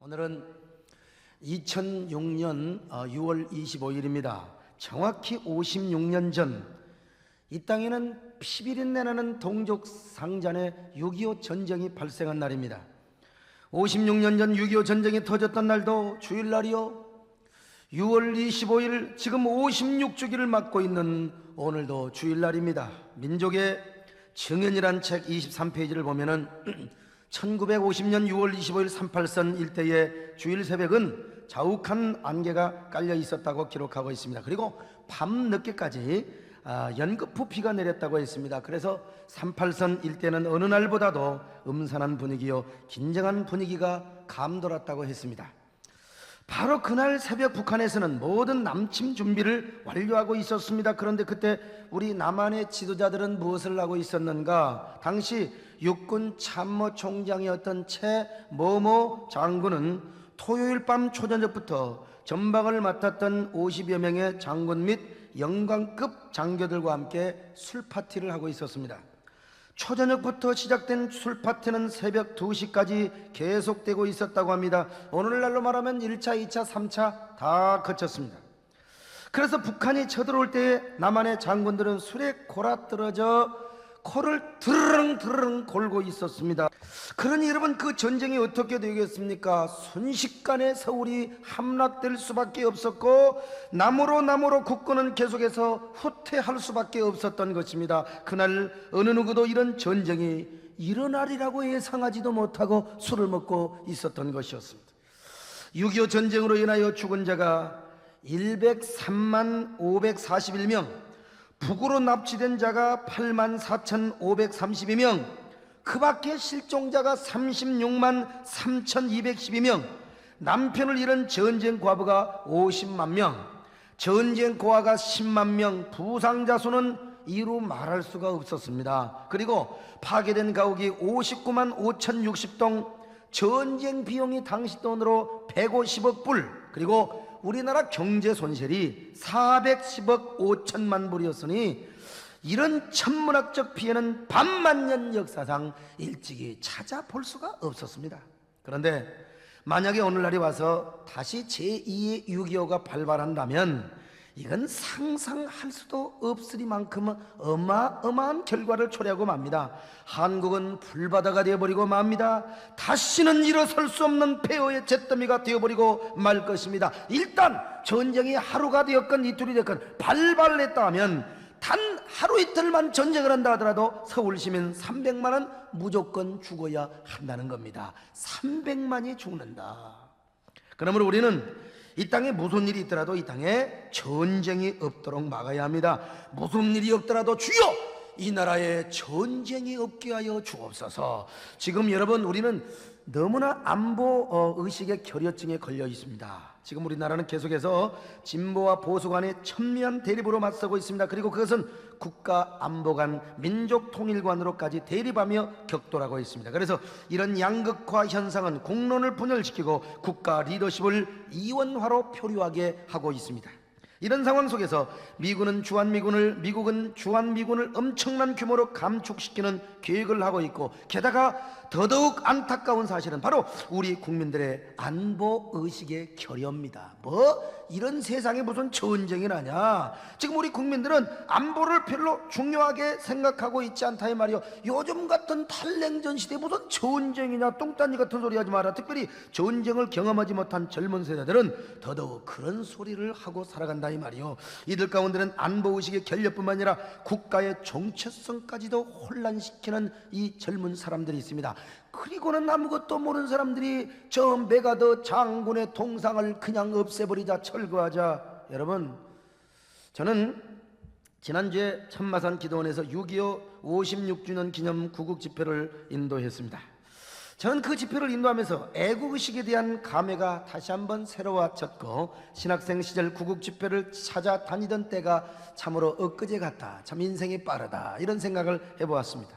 오늘은 2006년 6월 25일입니다. 정확히 56년 전 이 땅에는 피비린 내나는 동족 상잔의 6.25 전쟁이 발생한 날입니다. 56년 전 6.25 전쟁이 터졌던 날도 주일날이요, 6월 25일 지금 56주기를 맞고 있는 오늘도 주일날입니다. 민족의 증언이란 책 23페이지를 보면은 1950년 6월 25일 38선 일대의 주일 새벽은 자욱한 안개가 깔려 있었다고 기록하고 있습니다. 그리고 밤 늦게까지 연거푸 비가 내렸다고 했습니다. 그래서 38선 일대는 어느 날보다도 음산한 분위기요, 긴장한 분위기가 감돌았다고 했습니다. 바로 그날 새벽 북한에서는 모든 남침 준비를 완료하고 있었습니다. 그런데 그때 우리 남한의 지도자들은 무엇을 하고 있었는가? 당시 육군 참모총장이었던 최모모 장군은 토요일 밤 초저녁부터 전방을 맡았던 50여 명의 장군 및 영관급 장교들과 함께 술파티를 하고 있었습니다. 초저녁부터 시작된 술파티는 새벽 2시까지 계속되고 있었다고 합니다. 오늘날로 말하면 1차, 2차, 3차 다 거쳤습니다. 그래서 북한이 쳐들어올 때 남한의 장군들은 술에 골아떨어져 코를 드르릉 골고 있었습니다. 그러니 여러분, 그 전쟁이 어떻게 되겠습니까? 순식간에 서울이 함락될 수밖에 없었고 나무로 국군은 계속해서 후퇴할 수밖에 없었던 것입니다. 그날 어느 누구도 이런 전쟁이 일어나리라고 예상하지도 못하고 술을 먹고 있었던 것이었습니다. 6.25 전쟁으로 인하여 죽은 자가 103만 541명, 북으로 납치된 자가 84,532명, 그 밖에 실종자가 36만 3,212명, 남편을 잃은 전쟁 과부가 50만 명, 전쟁 고아가 10만 명, 부상자 수는 이루 말할 수가 없었습니다. 그리고 파괴된 가옥이 59만 5,060동, 전쟁 비용이 당시 돈으로 150억 불, 그리고 우리나라 경제 손실이 410억 5천만 불이었으니 이런 천문학적 피해는 반만년 역사상 일찍이 찾아볼 수가 없었습니다. 그런데 만약에 오늘날이 와서 다시 제2의 6.25가 발발한다면 이건 상상할 수도 없으리만큼 어마어마한 결과를 초래하고 맙니다. 한국은 불바다가 되어버리고 맙니다. 다시는 일어설 수 없는 폐허의 잿더미가 되어버리고 말 것입니다. 일단 전쟁이 하루가 되었건 이틀이 되었건 발발했다 하면 단 하루 이틀만 전쟁을 한다 하더라도 서울 시민 300만은 무조건 죽어야 한다는 겁니다. 300만이 죽는다. 그러므로 우리는 이 땅에 무슨 일이 있더라도 이 땅에 전쟁이 없도록 막아야 합니다. 무슨 일이 없더라도 주여 이 나라에 전쟁이 없게 하여 주옵소서. 지금 여러분, 우리는 너무나 안보 의식의 결여증에 걸려 있습니다. 지금 우리나라는 계속해서 진보와 보수 간의 첨예한 대립으로 맞서고 있습니다. 그리고 그것은 국가 안보관, 민족 통일관으로까지 대립하며 격돌하고 있습니다. 그래서 이런 양극화 현상은 국론을 분열시키고 국가 리더십을 이원화로 표류하게 하고 있습니다. 이런 상황 속에서 미국은 주한미군을 엄청난 규모로 감축시키는 계획을 하고 있고, 게다가 더더욱 안타까운 사실은 바로 우리 국민들의 안보의식의 결여입니다. 이런 세상에 무슨 전쟁이 나냐? 지금 우리 국민들은 안보를 별로 중요하게 생각하고 있지 않다 이 말이요. 요즘 같은 탈냉전 시대에 무슨 전쟁이냐, 똥딴지 같은 소리 하지 마라. 특별히 전쟁을 경험하지 못한 젊은 세대들은 더더욱 그런 소리를 하고 살아간다 이 말이요. 이들 가운데는 안보의식의 결여뿐만 아니라 국가의 정체성까지도 혼란시키는 이 젊은 사람들이 있습니다. 그리고는 아무것도 모르는 사람들이 저 메가더 장군의 동상을 그냥 없애버리자, 철거하자. 여러분, 저는 지난주에 천마산 기도원에서 6.25 56주년 기념 구국 집회를 인도했습니다. 저는 그 집회를 인도하면서 애국의식에 대한 감회가 다시 한번 새로워졌고, 신학생 시절 구국 집회를 찾아다니던 때가 참으로 엊그제 같다, 참 인생이 빠르다, 이런 생각을 해보았습니다.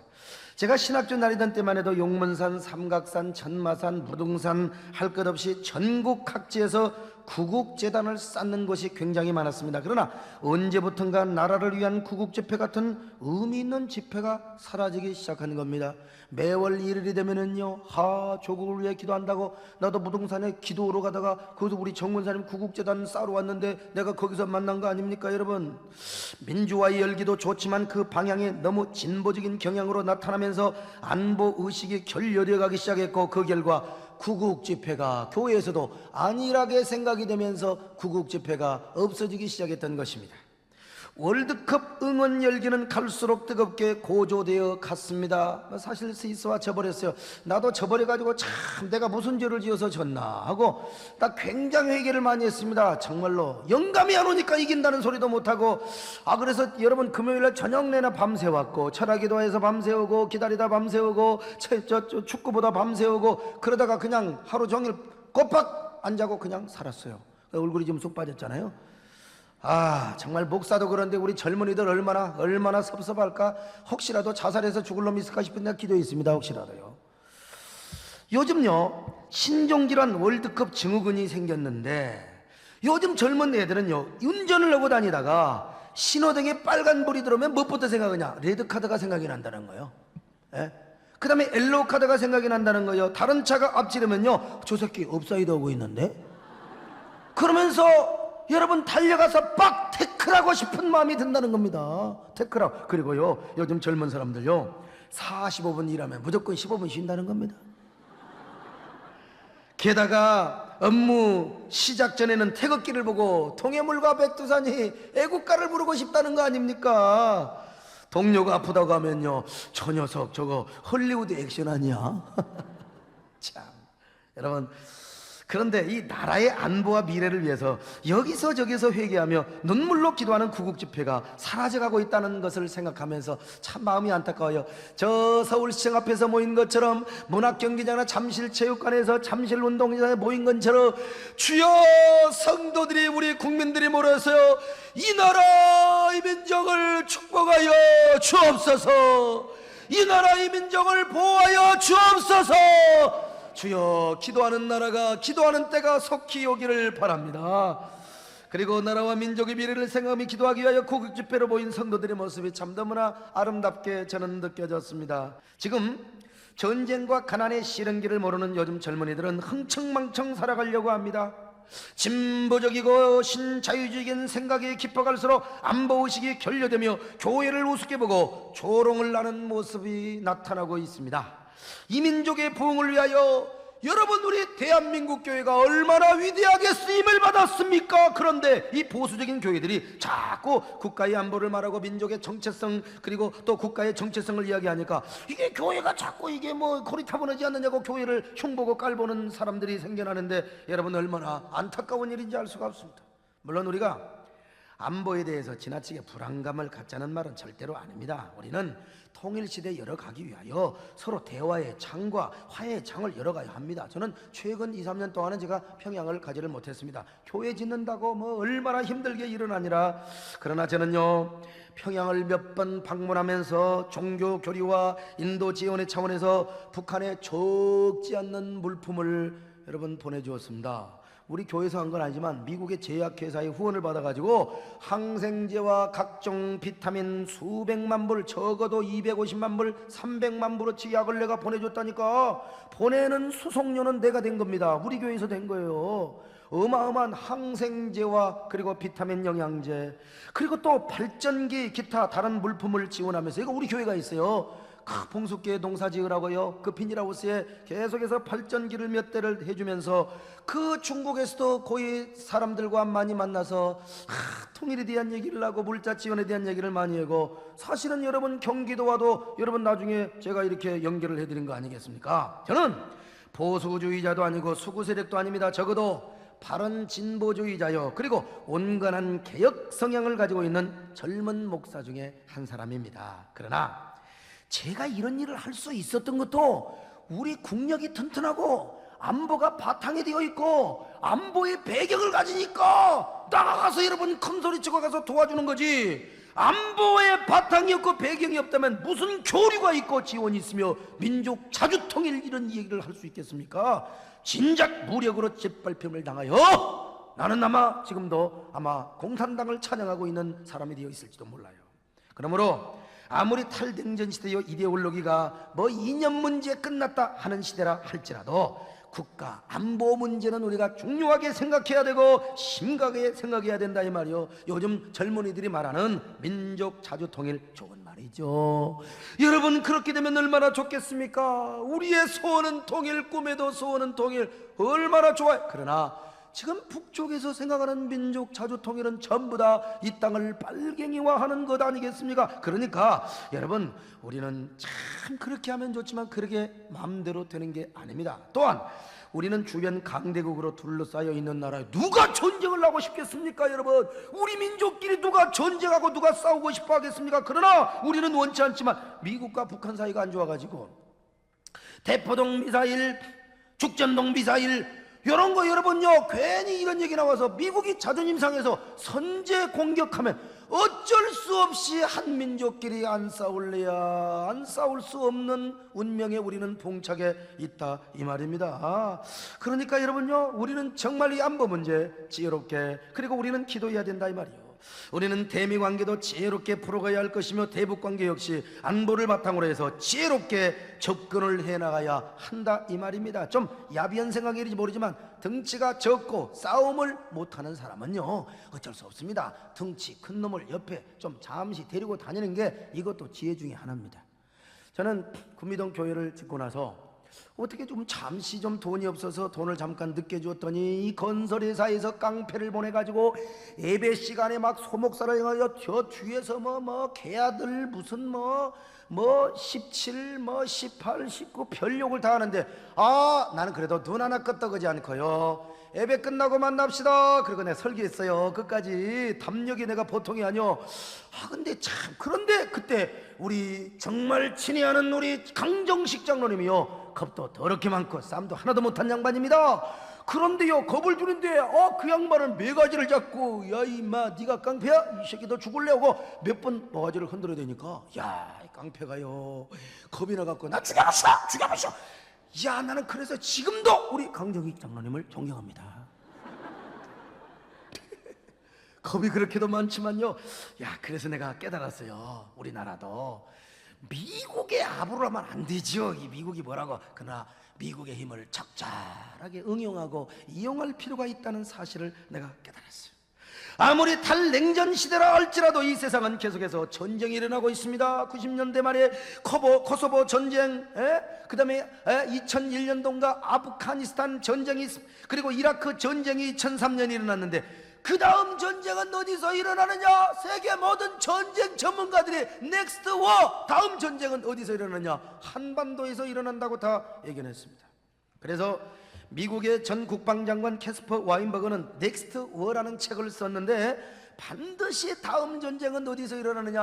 제가 신학교 다니던 때만 해도 용문산, 삼각산, 천마산, 무등산 할 것 없이 전국 각지에서 구국재단을 쌓는 것이 굉장히 많았습니다. 그러나 언제부턴가 나라를 위한 구국집회 같은 의미 있는 집회가 사라지기 시작한 겁니다. 매월 1일이 되면은요, 조국을 위해 기도한다고 나도 부동산에 기도하러 가다가 거기서 우리 정문사님 구국재단 쌓으러 왔는데 내가 거기서 만난 거 아닙니까 여러분? 민주화의 열기도 좋지만 그 방향이 너무 진보적인 경향으로 나타나면서 안보 의식이 결여되어 가기 시작했고, 그 결과 구국 집회가 교회에서도 안일하게 생각이 되면서 구국 집회가 없어지기 시작했던 것입니다. 월드컵 응원 열기는 갈수록 뜨겁게 고조되어 갔습니다. 사실 스위스와 져버렸어요. 나도 져버려가지고 참 내가 무슨 죄를 지어서 졌나 하고 나 굉장히 회개를 많이 했습니다. 정말로 영감이 안 오니까 이긴다는 소리도 못하고, 그래서 여러분 금요일날 저녁 내나 밤새웠고, 철학기도해서 밤새우고, 기다리다 밤새우고, 축구보다 밤새우고, 그러다가 그냥 하루 종일 꼬박 안 자고 그냥 살았어요. 얼굴이 좀 쑥 빠졌잖아요. 정말 목사도 그런데 우리 젊은이들 얼마나 섭섭할까. 혹시라도 자살해서 죽을 놈 있을까 싶은 내가 기도했습니다. 혹시라도요. 요즘요, 신종질환 월드컵 증후군이 생겼는데, 요즘 젊은 애들은요, 운전을 하고 다니다가 신호등에 빨간불이 들어오면 무엇부터 생각하냐? 레드카드가 생각이 난다는 거예요. 그 다음에 옐로우카드가 생각이 난다는 거예요. 다른 차가 앞지르면요, 저 새끼 업사이드 하고 있는데? 그러면서 여러분 달려가서 빡 태클하고 싶은 마음이 든다는 겁니다. 태클하고. 그리고요, 요즘 젊은 사람들요, 45분 일하면 무조건 15분 쉰다는 겁니다. 게다가 업무 시작 전에는 태극기를 보고 통해물과 백두산이 애국가를 부르고 싶다는 거 아닙니까? 동료가 아프다고 하면요, 저 녀석 저거 헐리우드 액션 아니야? 참, 여러분, 그런데 이 나라의 안보와 미래를 위해서 여기서 저기서 회개하며 눈물로 기도하는 구국집회가 사라져가고 있다는 것을 생각하면서 참 마음이 안타까워요. 저 서울시청 앞에서 모인 것처럼, 문학경기장이나 잠실체육관에서 잠실운동장에 모인 것처럼, 주여 성도들이, 우리 국민들이 모여서요, 이 나라 이 민족을 축복하여 주옵소서, 이 나라 이 민족을 보호하여 주옵소서. 주여, 기도하는 나라가, 기도하는 때가 속히 오기를 바랍니다. 그리고 나라와 민족의 미래를 생각하며 기도하기 위하여 구국집회로 모인 성도들의 모습이 참 너무나 아름답게 저는 느껴졌습니다. 지금 전쟁과 가난의 시련기를 모르는 요즘 젊은이들은 흥청망청 살아가려고 합니다. 진보적이고 신자유주의적인 생각이 깊어갈수록 안보의식이 결여되며 교회를 우습게 보고 조롱을 하는 모습이 나타나고 있습니다. 이 민족의 부흥을 위하여 여러분, 우리 대한민국 교회가 얼마나 위대하게 쓰임을 받았습니까? 그런데 이 보수적인 교회들이 자꾸 국가의 안보를 말하고 민족의 정체성, 그리고 또 국가의 정체성을 이야기하니까 이게 교회가 자꾸 이게 뭐 고리타분하지 않느냐고 교회를 흉보고 깔보는 사람들이 생겨나는데, 여러분 얼마나 안타까운 일인지 알 수가 없습니다. 물론 우리가 안보에 대해서 지나치게 불안감을 갖자는 말은 절대로 아닙니다. 우리는 통일시대에 열어가기 위하여 서로 대화의 장과 화해의 장을 열어가야 합니다. 저는 최근 2, 3년 동안은 제가 평양을 가지를 못했습니다. 교회 짓는다고 뭐 얼마나 힘들게 일어나니라. 그러나 저는요, 평양을 몇 번 방문하면서 종교 교류와 인도 지원의 차원에서 북한에 적지 않는 물품을 여러분 보내주었습니다. 우리 교회에서 한 건 아니지만 미국의 제약회사의 후원을 받아가지고 항생제와 각종 비타민 수백만 불, 적어도 250만 불, 300만 불어치 약을 내가 보내줬다니까. 보내는 수송료는 내가 된 겁니다. 우리 교회에서 된 거예요. 어마어마한 항생제와 그리고 비타민 영양제, 그리고 또 발전기, 기타 다른 물품을 지원하면서, 이거 우리 교회가 있어요. 봉숙기에 농사 지으라고요, 그 비닐하우스에 계속해서 발전기를 몇 대를 해주면서, 그 중국에서도 거의 사람들과 많이 만나서 통일에 대한 얘기를 하고 물자 지원에 대한 얘기를 많이 하고, 사실은 여러분 경기도와도 여러분 나중에 제가 이렇게 연결을 해드린 거 아니겠습니까? 저는 보수주의자도 아니고 수구 세력도 아닙니다. 적어도 바른 진보주의자요, 그리고 온건한 개혁 성향을 가지고 있는 젊은 목사 중에 한 사람입니다. 그러나 제가 이런 일을 할 수 있었던 것도 우리 국력이 튼튼하고 안보가 바탕이 되어 있고 안보의 배경을 가지니까 나가서 여러분 큰소리치고 가서 도와주는 거지. 안보의 바탕이 없고 배경이 없다면 무슨 교류가 있고 지원이 있으며 민족 자주통일 이런 얘기를 할 수 있겠습니까? 진작 무력으로 짓밟힘을 당하여 나는 아마 지금도 아마 공산당을 찬양하고 있는 사람이 되어 있을지도 몰라요. 그러므로 아무리 탈냉전 시대의 이데올로기가 뭐 이념 문제에 끝났다 하는 시대라 할지라도 국가 안보 문제는 우리가 중요하게 생각해야 되고 심각하게 생각해야 된다 이 말이요. 요즘 젊은이들이 말하는 민족 자주 통일 좋은 말이죠. 여러분, 그렇게 되면 얼마나 좋겠습니까? 우리의 소원은 통일, 꿈에도 소원은 통일, 얼마나 좋아요. 그러나 지금 북쪽에서 생각하는 민족 자주 통일은 전부 다 이 땅을 빨갱이화하는 것 아니겠습니까? 그러니까 여러분, 우리는 참 그렇게 하면 좋지만 그렇게 마음대로 되는 게 아닙니다. 또한 우리는 주변 강대국으로 둘러싸여 있는 나라에 누가 전쟁을 하고 싶겠습니까? 여러분, 우리 민족끼리 누가 전쟁하고 누가 싸우고 싶어 하겠습니까? 그러나 우리는 원치 않지만 미국과 북한 사이가 안 좋아가지고 대포동 미사일, 죽전동 미사일 이런 거 여러분요, 괜히 이런 얘기 나와서 미국이 자존심 상해서 선제 공격하면 어쩔 수 없이 한민족끼리 안 싸울래야 안 싸울 수 없는 운명에 우리는 봉착해 있다 이 말입니다. 그러니까 여러분요, 우리는 정말 이 안보 문제 지혜롭게, 그리고 우리는 기도해야 된다 이 말이요. 우리는 대미 관계도 지혜롭게 풀어가야 할 것이며 대북 관계 역시 안보를 바탕으로 해서 지혜롭게 접근을 해나가야 한다 이 말입니다. 좀 야비한 생각일지 모르지만 덩치가 적고 싸움을 못하는 사람은요 어쩔 수 없습니다. 덩치 큰 놈을 옆에 좀 잠시 데리고 다니는 게 이것도 지혜 중에 하나입니다. 저는 구미동 교회를 짓고 나서 어떻게 좀 잠시 좀 돈이 없어서 돈을 잠깐 늦게 줬더니 이 건설회사에서 깡패를 보내가지고 예배 시간에 막 소목사를 해가지고 저 뒤에서 뭐 개아들 무슨 뭐 17, 18, 19 별욕을 다 하는데, 나는 그래도 눈 하나 끄떡하지 않고요, 예배 끝나고 만납시다 그리고 내가 설교했어요. 끝까지 담력이 내가 보통이 아니요. 근데 참, 그런데 그때 우리 정말 친애하는 우리 강정식 장로님이요, 겁도 더럽게 많고 싸움도 하나도 못한 양반입니다. 그런데요, 겁을 주는데 그 양반은 매가지를 잡고, 야 이마 네가 깡패야? 이 새끼 너 죽을래? 하고 몇 번 매가지를 흔들어야 되니까, 야 이 깡패가요 겁이 나갖고 나 죽여버려. 야, 나는 그래서 지금도 우리 강정익 장로님을 존경합니다. 겁이 그렇게도 많지만요, 야, 그래서 내가 깨달았어요. 우리나라도 미국의 압으로 하면 안 되죠. 이 미국이 뭐라고. 그러나 미국의 힘을 적절하게 응용하고 이용할 필요가 있다는 사실을 내가 깨달았어요. 아무리 탈냉전 시대라 할지라도 이 세상은 계속해서 전쟁이 일어나고 있습니다. 90년대 말에 코소보 전쟁, 그 다음에 2001년도인가 아프가니스탄 전쟁이, 그리고 이라크 전쟁이 2003년에 일어났는데, 그 다음 전쟁은 어디서 일어나느냐? 세계 모든 전쟁 전문가들이 넥스트 워, 다음 전쟁은 어디서 일어나느냐? 한반도에서 일어난다고 다 예견했습니다. 그래서 미국의 전 국방장관 캐스퍼 와인버그는 넥스트 워라는 책을 썼는데, 반드시 다음 전쟁은 어디서 일어나느냐?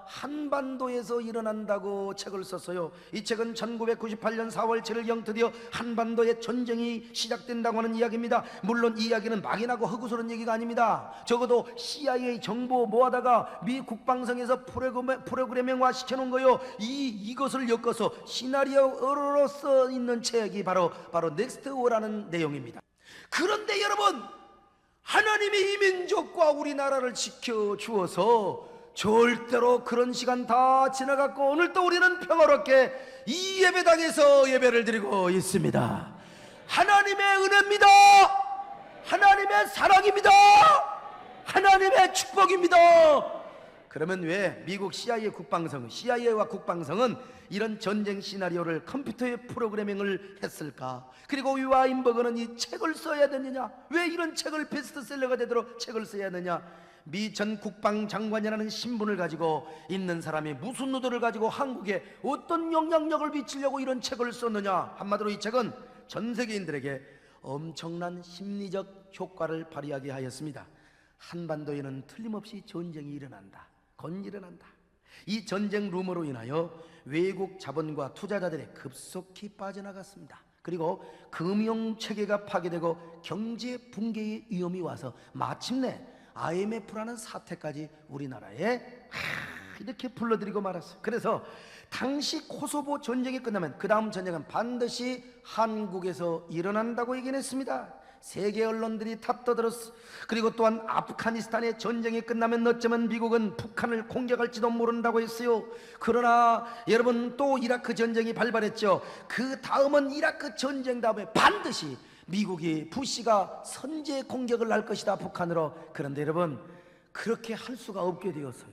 한반도에서 일어난다고 책을 썼어요. 이 책은 1998년 4월 7일경 드디어 한반도에 전쟁이 시작된다고 하는 이야기입니다. 물론 이 이야기는 막연하고 허구스러운 얘기가 아닙니다. 적어도 CIA 정보 모아다가 미 국방성에서 프로그래밍화 시켜놓은 거요. 이것을 엮어서 시나리오로 써 있는 책이 바로 넥스트 워라는 내용입니다. 그런데 여러분, 하나님이 이 민족과 우리나라를 지켜주어서 절대로 그런 시간 다 지나갔고, 오늘도 우리는 평화롭게 이 예배당에서 예배를 드리고 있습니다. 하나님의 은혜입니다. 하나님의 사랑입니다. 하나님의 축복입니다. 그러면 왜 미국 CIA와 국방성은 이런 전쟁 시나리오를 컴퓨터에 프로그래밍을 했을까? 그리고 와인버그는 이 책을 써야 되느냐? 왜 이런 책을 베스트셀러가 되도록 책을 써야 하느냐? 미 전 국방장관이라는 신분을 가지고 있는 사람이 무슨 의도를 가지고 한국에 어떤 영향력을 미치려고 이런 책을 썼느냐? 한마디로 이 책은 전 세계인들에게 엄청난 심리적 효과를 발휘하게 하였습니다. 한반도에는 틀림없이 전쟁이 일어난다. 곧 일어난다. 이 전쟁 루머로 인하여 외국 자본과 투자자들이 급속히 빠져나갔습니다. 그리고 금융체계가 파괴되고 경제 붕괴의 위험이 와서 마침내 IMF라는 사태까지 우리나라에 이렇게 불러들이고 말았어요. 그래서 당시 코소보 전쟁이 끝나면 그 다음 전쟁은 반드시 한국에서 일어난다고 얘기했습니다. 세계 언론들이 탑떠들었어. 그리고 또한 아프가니스탄의 전쟁이 끝나면 어쩌면 미국은 북한을 공격할지도 모른다고 했어요. 그러나 여러분, 또 이라크 전쟁이 발발했죠. 그 다음은 이라크 전쟁 다음에 반드시 미국이, 부시가 선제 공격을 할 것이다, 북한으로. 그런데 여러분, 그렇게 할 수가 없게 되었어요.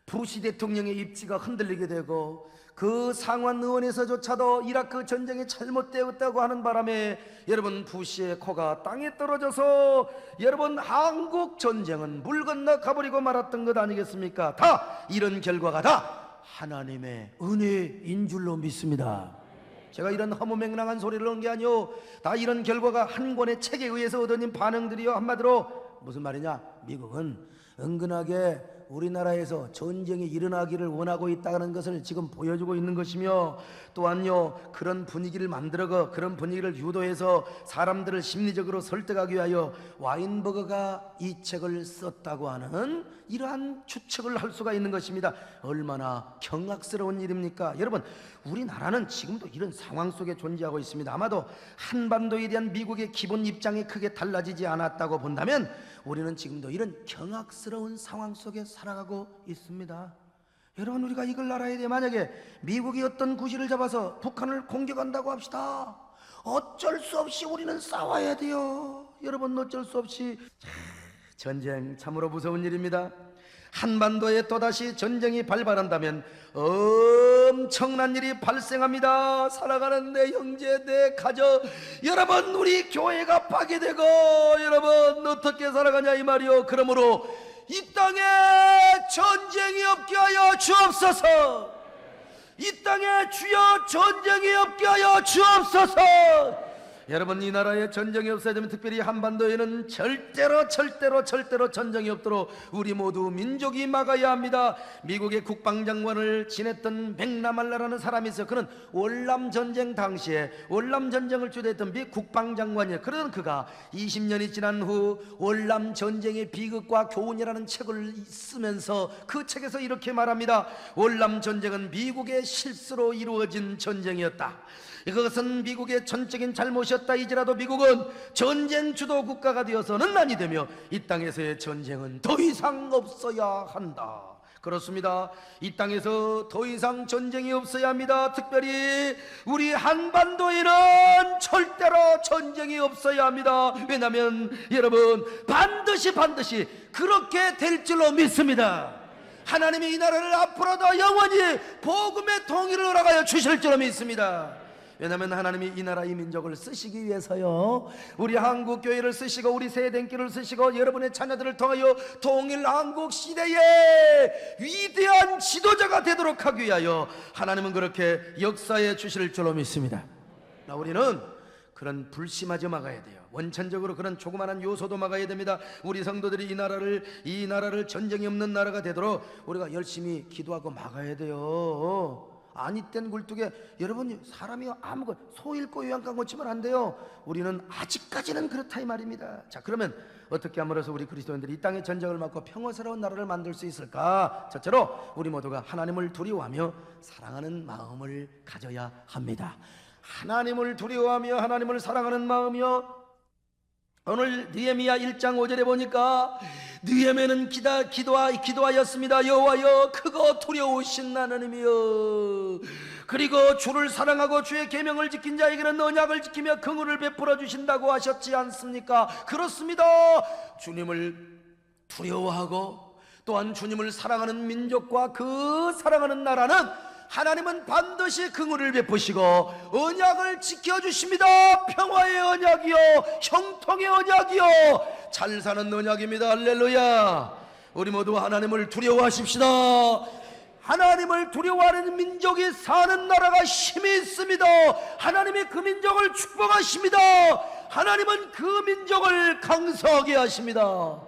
부시 대통령의 입지가 흔들리게 되고, 그 상원 의원에서조차도 이라크 전쟁이 잘못되었다고 하는 바람에 여러분, 부시의 코가 땅에 떨어져서 여러분, 한국 전쟁은 물 건너 가버리고 말았던 것 아니겠습니까? 다 이런 결과가 다 하나님의 은혜인 줄로 믿습니다. 제가 이런 허무맹랑한 소리를 하는 게 아니요, 다 이런 결과가 한 권의 책에 의해서 얻어진 반응들이요. 한마디로 무슨 말이냐, 미국은 은근하게 우리나라에서 전쟁이 일어나기를 원하고 있다는 것을 지금 보여주고 있는 것이며, 또한요, 그런 분위기를 만들어가, 그런 분위기를 유도해서 사람들을 심리적으로 설득하기 위하여 와인버거가 이 책을 썼다고 하는 이러한 추측을 할 수가 있는 것입니다. 얼마나 경악스러운 일입니까? 여러분, 우리나라는 지금도 이런 상황 속에 존재하고 있습니다. 아마도 한반도에 대한 미국의 기본 입장이 크게 달라지지 않았다고 본다면 우리는 지금도 이런 경악스러운 상황 속에 살아가고 있습니다. 여러분, 우리가 이걸 알아야 돼요. 만약에 미국이 어떤 구실을 잡아서 북한을 공격한다고 합시다. 어쩔 수 없이 우리는 싸워야 돼요. 여러분, 어쩔 수 없이. 전쟁 참으로 무서운 일입니다. 한반도에 또다시 전쟁이 발발한다면 엄청난 일이 발생합니다. 살아가는 내 형제, 내 가족, 여러분, 우리 교회가 파괴되고, 여러분 어떻게 살아가냐 이 말이요. 그러므로 이 땅에 전쟁이 없게 하여 주옵소서. 이 땅에 주여 전쟁이 없게 하여 주옵소서. 여러분, 이 나라에 전쟁이 없어야 되면, 특별히 한반도에는 절대로 전쟁이 없도록 우리 모두 민족이 막아야 합니다. 미국의 국방장관을 지냈던 맥나말라라는 사람이 있어요. 그는 월남전쟁 당시에 월남전쟁을 주도했던 미 국방장관이에요. 그런 그가 20년이 지난 후 월남전쟁의 비극과 교훈이라는 책을 쓰면서 그 책에서 이렇게 말합니다. 월남전쟁은 미국의 실수로 이루어진 전쟁이었다. 이것은 미국의 전적인 잘못이었다이지라도 미국은 전쟁 주도 국가가 되어서는 아니 되며 이 땅에서의 전쟁은 더 이상 없어야 한다. 그렇습니다. 이 땅에서 더 이상 전쟁이 없어야 합니다. 특별히 우리 한반도에는 절대로 전쟁이 없어야 합니다. 왜냐하면 여러분, 반드시 그렇게 될 줄로 믿습니다. 하나님이 이 나라를 앞으로도 영원히 복음의 통일을 허락하여 주실 줄로 믿습니다. 왜냐하면 하나님이 이 나라, 이 민족을 쓰시기 위해서요, 우리 한국 교회를 쓰시고 우리 세대인기를 쓰시고 여러분의 자녀들을 통하여 통일 한국 시대의 위대한 지도자가 되도록 하기 위하여 하나님은 그렇게 역사해 주실 줄로 믿습니다. 우리는 그런 불심하지 막아야 돼요. 원천적으로 그런 조그마한 요소도 막아야 됩니다. 우리 성도들이 이 나라를 전쟁이 없는 나라가 되도록 우리가 열심히 기도하고 막아야 돼요. 아니 땐 굴뚝에, 여러분, 사람이 아무것 소 잃고 요양간 고치면 안 돼요. 우리는 아직까지는 그렇다 이 말입니다. 자, 그러면 어떻게 함으로써 우리 그리스도인들이 이 땅의 전쟁을 막고 평화스러운 나라를 만들 수 있을까? 첫째로 우리 모두가 하나님을 두려워하며 사랑하는 마음을 가져야 합니다. 하나님을 두려워하며 하나님을 사랑하는 마음이요. 오늘 느헤미야 1장 5절에 보니까 느헤미야는 기도하였습니다. 여호와여, 크고 두려우신 하나님이여, 그리고 주를 사랑하고 주의 계명을 지킨 자에게는 언약을 지키며 긍휼을 베풀어 주신다고 하셨지 않습니까? 그렇습니다. 주님을 두려워하고 또한 주님을 사랑하는 민족과 그 사랑하는 나라는 하나님은 반드시 긍휼을 베푸시고 언약을 지켜주십니다. 평화의 언약이요, 형통의 언약이요, 잘 사는 언약입니다. 할렐루야. 우리 모두 하나님을 두려워하십시다. 하나님을 두려워하는 민족이 사는 나라가 힘이 있습니다. 하나님이 그 민족을 축복하십니다. 하나님은 그 민족을 강성하게 하십니다.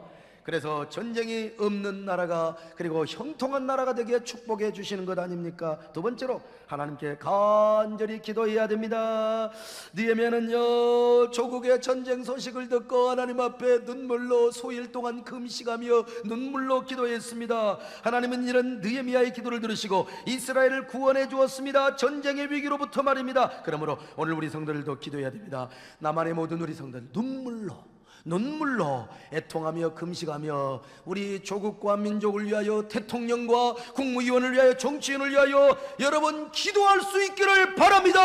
그래서 전쟁이 없는 나라가, 그리고 형통한 나라가 되게 축복해 주시는 것 아닙니까? 두 번째로 하나님께 간절히 기도해야 됩니다. 느헤미야는요, 조국의 전쟁 소식을 듣고 하나님 앞에 눈물로 수일 동안 금식하며 눈물로 기도했습니다. 하나님은 이런 느헤미야의 기도를 들으시고 이스라엘을 구원해 주었습니다. 전쟁의 위기로부터 말입니다. 그러므로 오늘 우리 성도들도 기도해야 됩니다. 나만의 모든 우리 성도들 눈물로 애통하며 금식하며 우리 조국과 민족을 위하여, 대통령과 국무위원을 위하여, 정치인을 위하여 여러분 기도할 수 있기를 바랍니다.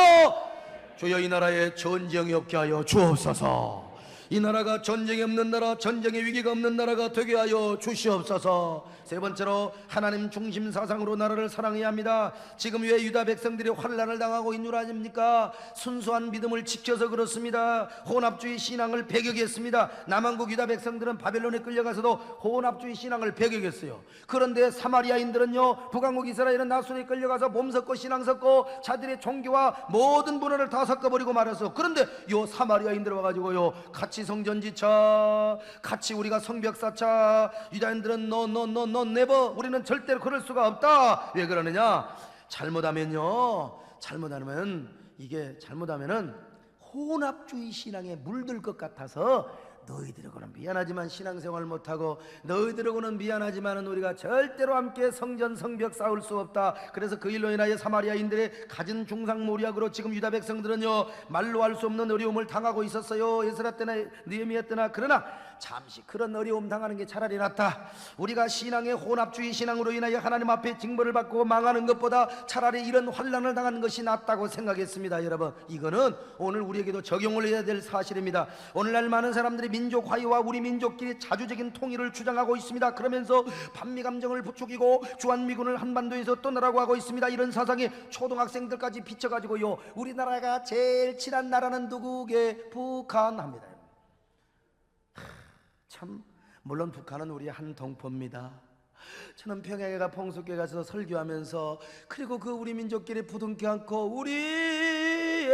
주여, 이 나라에 전쟁이 없게 하여 주옵소서. 이 나라가 전쟁이 없는 나라, 전쟁의 위기가 없는 나라가 되게 하여 주시옵소서. 세 번째로 하나님 중심 사상으로 나라를 사랑해야 합니다. 지금 왜 유다 백성들이 환난을 당하고 있는 줄 아십니까? 순수한 믿음을 지켜서 그렇습니다. 혼합주의 신앙을 배격했습니다. 남한국 유다 백성들은 바벨론에 끌려가서도 혼합주의 신앙을 배격했어요. 그런데 사마리아인들은요, 북왕국 이스라엘은 나손에 끌려가서 몸 섞고 신앙 섞고 자들의 종교와 모든 문화를 다 섞어버리고 말았어. 그런데 요 사마리아인들 와가지고요, 같이 성전 지차, 같이 우리가 성벽 쌓자. 유다인들은 너 네버, 우리는 절대로 그럴 수가 없다. 왜 그러느냐? 잘못하면은 혼합주의 신앙에 물들 것 같아서 너희들하고는 미안하지만 신앙생활 못하고, 너희들하고는 미안하지만 우리가 절대로 함께 성전 성벽 쌓을 수 없다. 그래서 그 일로 인하여 사마리아인들의 갖은 중상모략으로 지금 유다 백성들은요, 말로 할 수 없는 어려움을 당하고 있었어요. 에스라 때나 느헤미야 때나. 그러나 잠시 그런 어려움 당하는 게 차라리 낫다. 우리가 신앙의 혼합주의 신앙으로 인하여 하나님 앞에 징벌을 받고 망하는 것보다 차라리 이런 환난을 당하는 것이 낫다고 생각했습니다. 여러분, 이거는 오늘 우리에게도 적용을 해야 될 사실입니다. 오늘날 많은 사람들이 민족 화해와 우리 민족끼리 자주적인 통일을 주장하고 있습니다. 그러면서 반미 감정을 부추기고 주한미군을 한반도에서 떠나라고 하고 있습니다. 이런 사상이 초등학생들까지 비춰가지고요, 우리나라가 제일 친한 나라는 누구게? 북한 합니다. 참, 물론 북한은 우리의 한 동포입니다. 저는 평양에 가 봉숙교회 가서 설교하면서, 그리고 그 우리 민족끼리 부둥켜 안고 우리의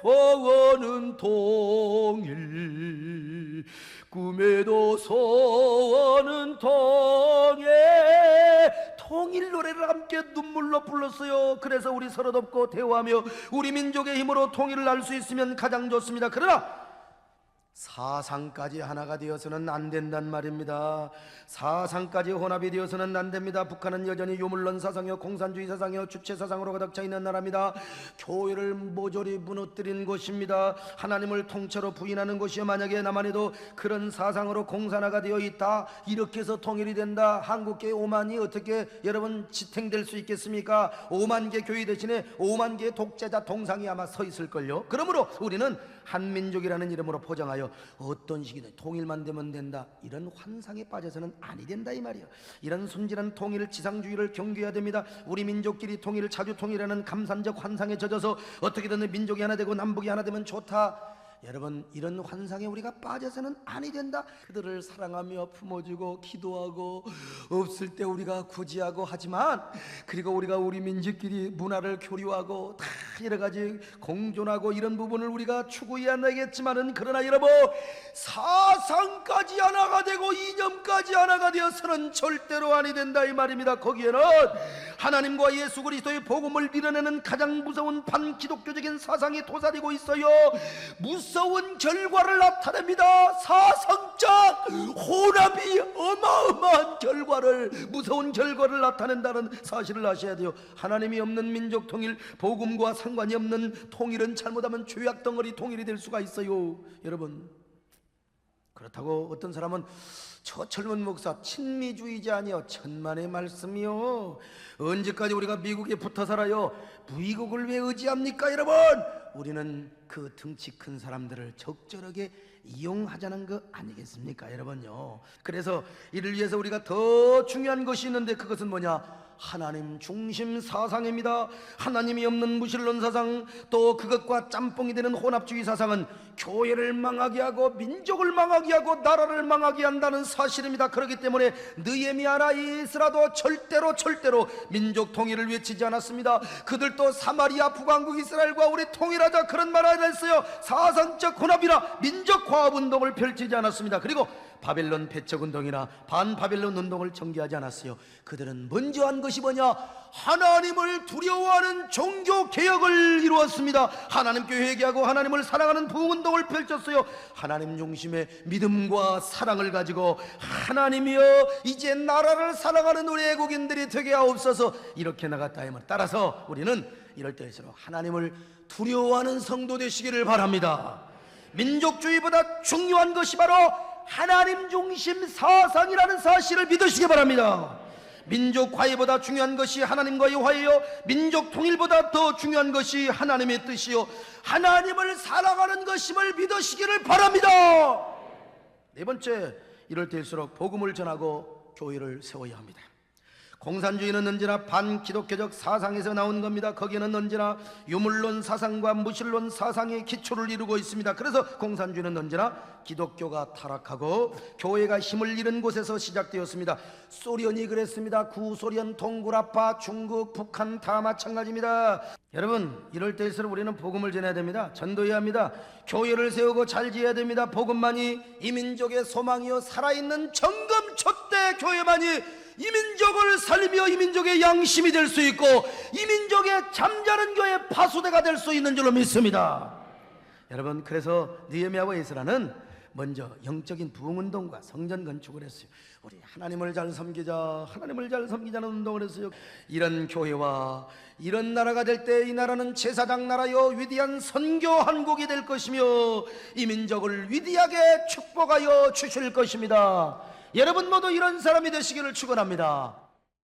소원은 통일, 꿈에도 소원은 통일 노래를 함께 눈물로 불렀어요. 그래서 우리 서로 돕고 대화하며 우리 민족의 힘으로 통일을 할 수 있으면 가장 좋습니다. 그러나 사상까지 하나가 되어서는 안 된단 말입니다. 사상까지 혼합이 되어서는 안 됩니다. 북한은 여전히 유물론 사상이요, 공산주의 사상이요, 주체 사상으로 가득 차 있는 나라입니다. 교회를 모조리 무너뜨린 곳입니다. 하나님을 통째로 부인하는 곳이요, 만약에 남한에도 그런 사상으로 공산화가 되어 있다, 이렇게 해서 통일이 된다, 한국교회 5만이 어떻게 여러분 지탱될 수 있겠습니까? 5만 개 교회 대신에 5만 개의 독재자 동상이 아마 서 있을걸요. 그러므로 우리는 한민족이라는 이름으로 포장하여 어떤 시기든 통일만 되면 된다, 이런 환상에 빠져서는 아니 된다 이 말이야. 이런 순진한 통일 지상주의를 경계해야 됩니다. 우리 민족끼리 통일을 자주 통일하는 감산적 환상에 젖어서 어떻게든 민족이 하나 되고 남북이 하나 되면 좋다, 여러분, 이런 환상에 우리가 빠져서는 아니 된다. 그들을 사랑하며 품어주고 기도하고 없을 때 우리가 구제하고 하지만, 그리고 우리가 우리 민족끼리 문화를 교류하고 다 여러가지 공존하고 이런 부분을 우리가 추구해야 되겠지만은, 그러나 여러분, 사상까지 하나가 되고 이념까지 하나가 되어서는 절대로 아니 된다 이 말입니다. 거기에는 하나님과 예수 그리스도의 복음을 밀어내는 가장 무서운 반기독교적인 사상이 도사리고 있어요. 무서운 결과를 나타냅니다. 사상적 혼합이 어마어마한 결과를, 무서운 결과를 나타낸다는 사실을 아셔야 돼요. 하나님이 없는 민족 통일, 복음과 상관이 없는 통일은 잘못하면 죄악 덩어리 통일이 될 수가 있어요. 여러분, 그렇다고 어떤 사람은 저 젊은 목사 친미주의자 아니요, 천만의 말씀이요, 언제까지 우리가 미국에 붙어 살아요? 미국을 왜 의지합니까 여러분? 우리는 그 등치 큰 사람들을 적절하게 이용하자는 거 아니겠습니까 여러분요. 그래서 이를 위해서 우리가 더 중요한 것이 있는데, 그것은 뭐냐? 하나님 중심 사상입니다. 하나님이 없는 무신론 사상, 또 그것과 짬뽕이 되는 혼합주의 사상은 교회를 망하게 하고 민족을 망하게 하고 나라를 망하게 한다는 사실입니다. 그렇기 때문에 느헤미야나 에스라도 절대로 민족 통일을 외치지 않았습니다. 그들도 사마리아 북왕국 이스라엘과 우리 통일하자 그런 말을 했어요. 사상적 혼합이나 민족 화합 운동을 펼치지 않았습니다. 그리고 바벨론 패척운동이나 반바벨론 운동을 전개하지 않았어요. 그들은 먼저 한 것이 뭐냐? 하나님을 두려워하는 종교개혁을 이루었습니다. 하나님께 회개하고 하나님을 사랑하는 부흥운동을 펼쳤어요. 하나님 중심의 믿음과 사랑을 가지고 하나님이여 이제 나라를 사랑하는 우리 애국인들이 되게 하옵소서, 이렇게 나갔다 하면, 따라서 우리는 이럴 때일수록 하나님을 두려워하는 성도 되시기를 바랍니다. 민족주의보다 중요한 것이 바로 하나님 중심 사상이라는 사실을 믿으시기 바랍니다. 민족 화해보다 중요한 것이 하나님과의 화해요, 민족 통일보다 더 중요한 것이 하나님의 뜻이요, 하나님을 사랑하는 것임을 믿으시기를 바랍니다. 네 번째, 이럴 때일수록 복음을 전하고 교회를 세워야 합니다. 공산주의는 언제나 반기독교적 사상에서 나온 겁니다. 거기에는 언제나 유물론 사상과 무신론 사상의 기초를 이루고 있습니다. 그래서 공산주의는 언제나 기독교가 타락하고 교회가 힘을 잃은 곳에서 시작되었습니다. 소련이 그랬습니다. 구소련, 동굴아파, 중국, 북한 다 마찬가지입니다. 여러분, 이럴 때일수록 우리는 복음을 전해야 됩니다. 전도해야 합니다. 교회를 세우고 잘 지어야 됩니다. 복음만이 이 민족의 소망이요, 살아있는 정금 촛대 교회만이 이 민족을 살리며 이 민족의 양심이 될 수 있고 이 민족의 잠자는 교회의 파수대가 될 수 있는 줄로 믿습니다. 여러분, 그래서 느헤미야와 에스라는 먼저 영적인 부흥운동과 성전 건축을 했어요. 우리 하나님을 잘 섬기자, 하나님을 잘 섬기자는 운동을 했어요. 이런 교회와 이런 나라가 될 때 이 나라는 제사장 나라요, 위대한 선교 한국이 될 것이며 이 민족을 위대하게 축복하여 주실 것입니다. 여러분 모두 이런 사람이 되시기를 축원합니다.